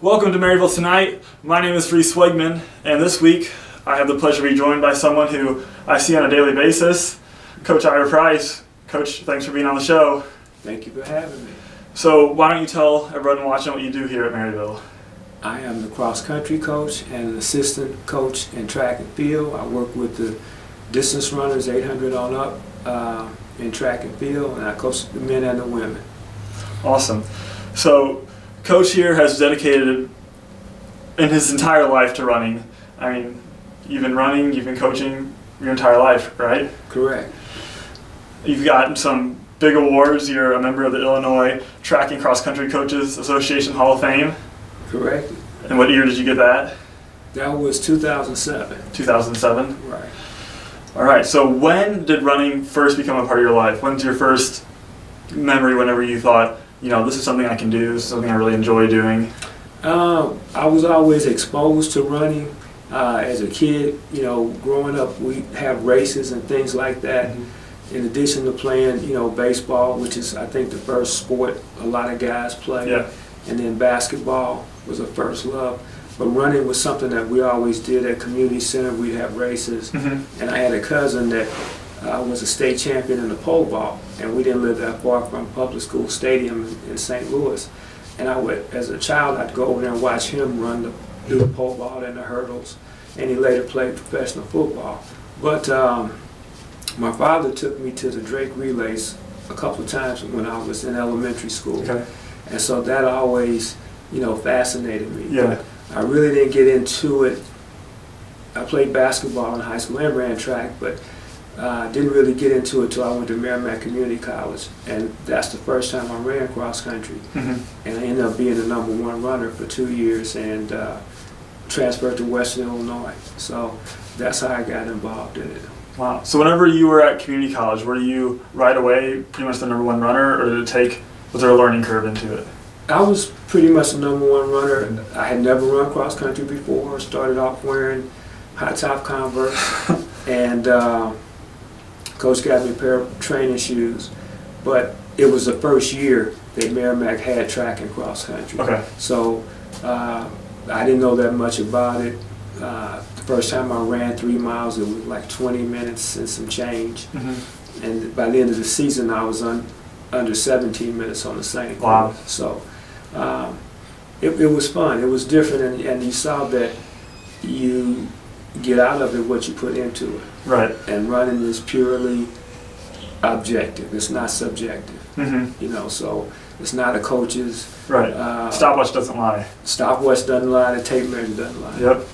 Welcome to Maryville Tonight. My name is Reiss Wegman, and this week I have the pleasure to be joined by someone who I see on a daily basis, Coach Ira Price. Coach, thanks for being on the show. Thank you for having me. So why don't you tell everyone watching what you do here at Maryville? I am the cross-country coach and an assistant coach in track and field. I work with the distance runners, 800 on up, in track and field, and I coach the men and the women. Awesome. So Coach here has dedicated in his entire life to running. I mean, you've been running, you've been coaching your entire life, right? Correct. You've gotten some big awards. You're a member of the Illinois Track and Cross Country Coaches Association Hall of Fame. Correct. And what year did you get that? That was 2007. 2007? Right. All right, so when did running first become a part of your life? When's your first memory whenever you thought, you know, this is something I can do, this is something I really enjoy doing? I was always exposed to running as a kid. You know, growing up, we have races and things like that. Mm-hmm. In addition to playing, you know, baseball, which is, I think, the first sport a lot of guys play. Yeah. And then basketball was a first love. But running was something that we always did at community center. We'd have races. Mm-hmm. And I had a cousin that was a state champion in the pole vault, and we didn't live that far from public school stadium in St. Louis. And I would, as a child, I'd go over there and watch him do the pole vault and the hurdles. And he later played professional football. But my father took me to the Drake relays a couple of times when I was in elementary school. Okay. And so that always, you know, fascinated me. Yeah. But I really didn't get into it. I played basketball in high school and ran track, but didn't really get into it until I went to Merrimack Community College. And that's the first time I ran cross country. Mm-hmm. And I ended up being the #1 runner for 2 years and transferred to Western Illinois. So that's how I got involved in it. Wow. So whenever you were at community college, were you right away pretty much the #1 runner, or was there a learning curve into it? I was pretty much the #1 runner. I had never run cross country before. Started off wearing high top Converse, and coach got me a pair of training shoes. But it was the first year that Merrimack had track and cross country. Okay. So I didn't know that much about it. The first time I ran 3 miles, it was like 20 minutes and some change. Mm-hmm. And by the end of the season, I was under 17 minutes on the same course. Wow. So it was fun. It was different, and you saw that you get out of it what you put into it. Right. And running is purely objective. It's not subjective. Mm-hmm. You know, so it's not a coach's. Right. Stopwatch doesn't lie. Stopwatch doesn't lie. The tape measure doesn't lie. Yep.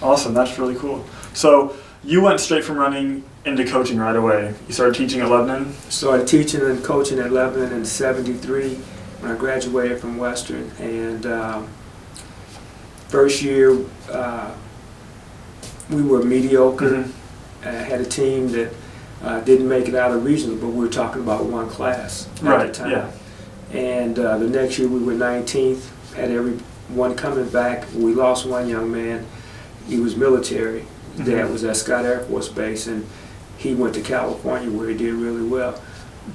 Awesome. That's really cool. So you went straight from running into coaching right away. You started teaching at Lebanon? Started teaching and coaching at Lebanon in '73 when I graduated from Western. And first year, we were mediocre. Mm-hmm. I had a team that didn't make it out of regional, but we were talking about one class at the time. Yeah. And the next year we were 19th, had everyone coming back. We lost one young man. He was military. Mm-hmm. Dad was at Scott Air Force Base, and he went to California where he did really well.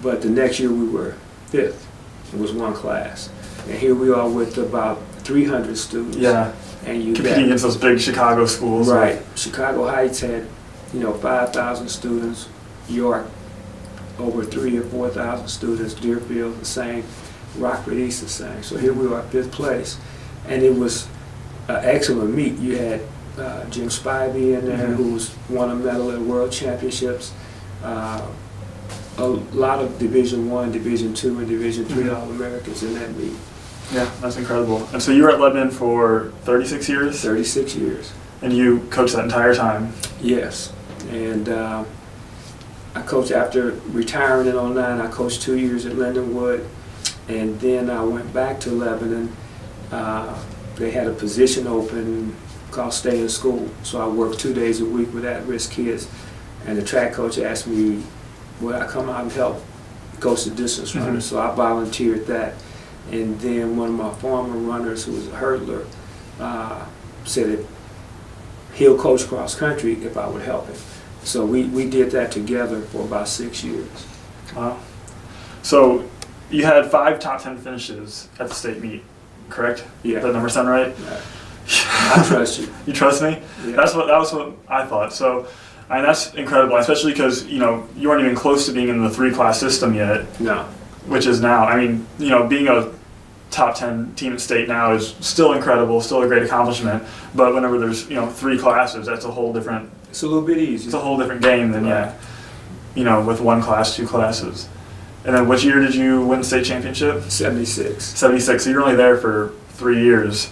But the next year we were 5th. It was one class. And here we are with about 300 students. Yeah. And you competing against those big Chicago schools. Right. Chicago Heights had, 5,000 students. York, over 3,000 or 4,000 students. Deerfield, the same. Rockford East, the same. So here we are, 5th place. And it was an excellent meet. You had Jim Spivey in there, mm-hmm. who won a medal at World Championships. A lot of Division I, Division II, and Division III mm-hmm. All-Americans in that meet. Yeah, that's incredible. And so you were at Lebanon for 36 years? 36 years. And you coached that entire time? Yes. And I coached after retiring in '09. I coached 2 years at Lindenwood. And then I went back to Lebanon. They had a position open called Stay in School. So I worked 2 days a week with at-risk kids. And the track coach asked me, would I come out and help coach the distance runners? Mm-hmm. So I volunteered that. And then one of my former runners, who was a hurdler, said that he'll coach cross country if I would help him. So we did that together for about 6 years. Wow. So you had 5 top 10 finishes at the state meet. correct? Yeah. That number sound right? Yeah. I trust you. You trust me? Yeah. That was what I thought. So, I mean, that's incredible, especially because, you know, you weren't even close to being in the 3-class system yet. No. Which is now. I mean, you know, being a top 10 team at state now is still incredible, still a great accomplishment. But whenever there's, you know, 3 classes, that's a whole different. It's a little bit easier. It's a whole different game than Right. you know, with 1 class, 2 classes. And then, which year did you win the state championship? 76. 76. So you're only there for 3 years,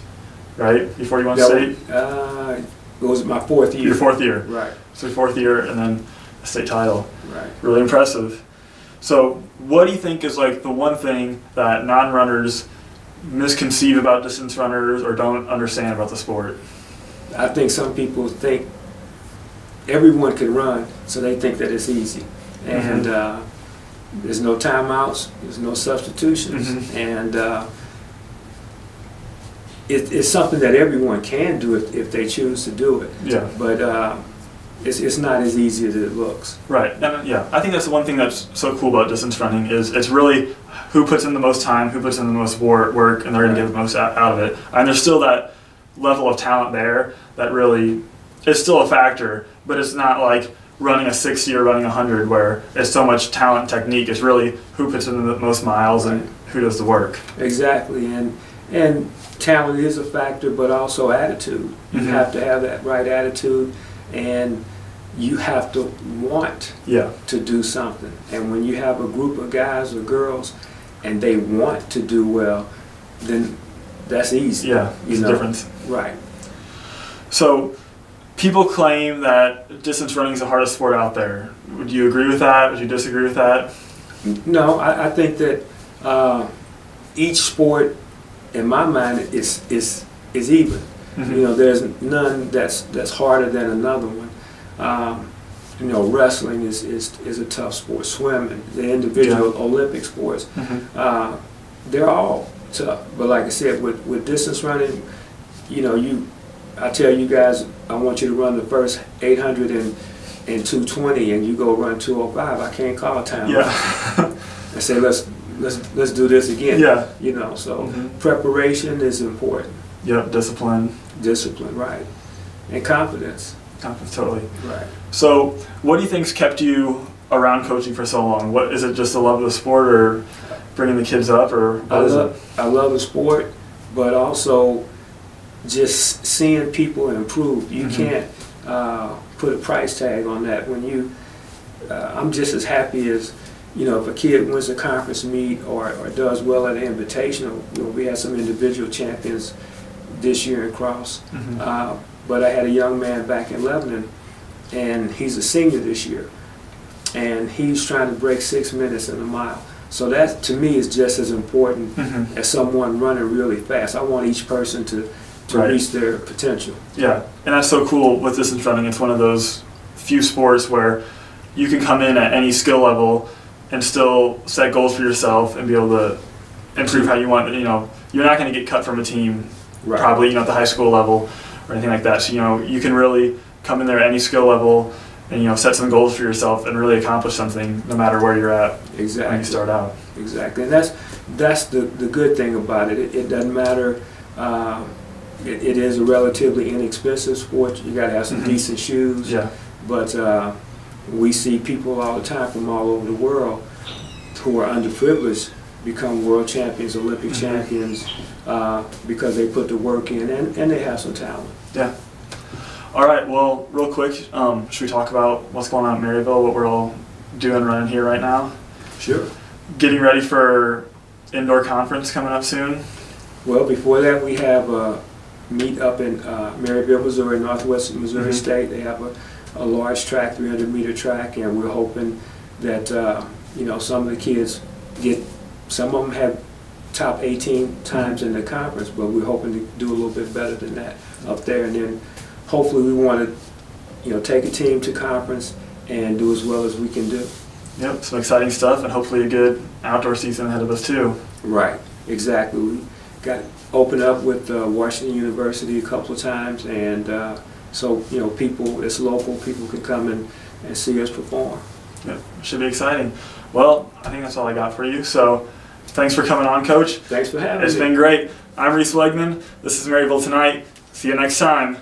right? Before you won state. It was my 4th year. Your 4th year. Right. So your 4th year, and then a state title. Right. Really impressive. So, what do you think is like the one thing that non-runners misconceive about distance runners or don't understand about the sport? I think some people think everyone can run, so they think that it's easy. And there's no timeouts, there's no substitutions, and it's something that everyone can do if they choose to do it. Yeah. But it's not as easy as it looks. Right. And yeah, I think that's the one thing that's so cool about distance running is it's really who puts in the most time, who puts in the most work, and they're going to get the most out of it. And there's still that level of talent there that really is still a factor, but it's not like running a 60 or running 100 where it's so much talent and technique. It's really who puts in the most miles and who does the work. Exactly. And talent is a factor, but also attitude. You have to have that right attitude, and you have to want to do something. And when you have a group of guys or girls and they want to do well, then that's easy. Yeah, it's a difference. Right. So people claim that distance running is the hardest sport out there. Would you agree with that? Would you disagree with that? No, I think that each sport, in my mind, is even. You know, there's none that's harder than another one. You know, wrestling is a tough sport. Swimming, the individual Olympic sports, they're all tough. But like I said, with distance running, you know, I tell you guys, I want you to run the first 800 and 220, and you go run 205. I can't call a time. Yeah. I say let's do this again. Yeah. You know, so preparation is important. Yep, discipline. Discipline, right. And confidence. Confidence, totally. Right. So, what do you think's kept you around coaching for so long? What is it? Just the love of the sport, or bringing the kids up, or what is it? I love the sport, but also just seeing people improve. You can't put a price tag on that. When I'm just as happy as, you know, if a kid wins a conference meet or does well at an invitational. You know, we had some individual champions this year in cross. But I had a young man back in Lebanon, and he's a senior this year, and he's trying to break 6 minutes in a mile. So that, to me, is just as important as someone running really fast. I want each person to reach their potential. Yeah, and that's so cool with distance running. It's one of those few sports where you can come in at any skill level and still set goals for yourself and be able to improve how you want. You know, you're not going to get cut from a team, probably, you know, at the high school level or anything like that. So, you know, you can really come in there at any skill level and, you know, set some goals for yourself and really accomplish something no matter where you're at when you start out. Exactly. And that's the good thing about it. It doesn't matter. It is a relatively inexpensive sport. You got to have some decent shoes. Yeah. But we see people all the time from all over the world who are underprivileged become world champions, Olympic champions, because they put the work in and they have some talent. Yeah. All right, well, real quick, should we talk about what's going on at Maryville, what we're all doing running here right now? Sure. Getting ready for indoor conference coming up soon? Well, before that, we have a meet up in Maryville, Missouri, northwest Missouri State. They have a large track, 300-meter track, and we're hoping that, you know, some of the kids some of them have top 18 times in the conference, but we're hoping to do a little bit better than that up there. And then hopefully we want to, you know, take a team to conference and do as well as we can do. Yep, some exciting stuff, and hopefully a good outdoor season ahead of us too. Right, exactly. We got opened up with Washington University a couple of times, and so, you know, people, it's local, people can come and see us perform. Yep, should be exciting. Well, I think that's all I got for you. So thanks for coming on, Coach. Thanks for having me. It's been great. I'm Reiss Wegman. This is Maryville Tonight. See you next time.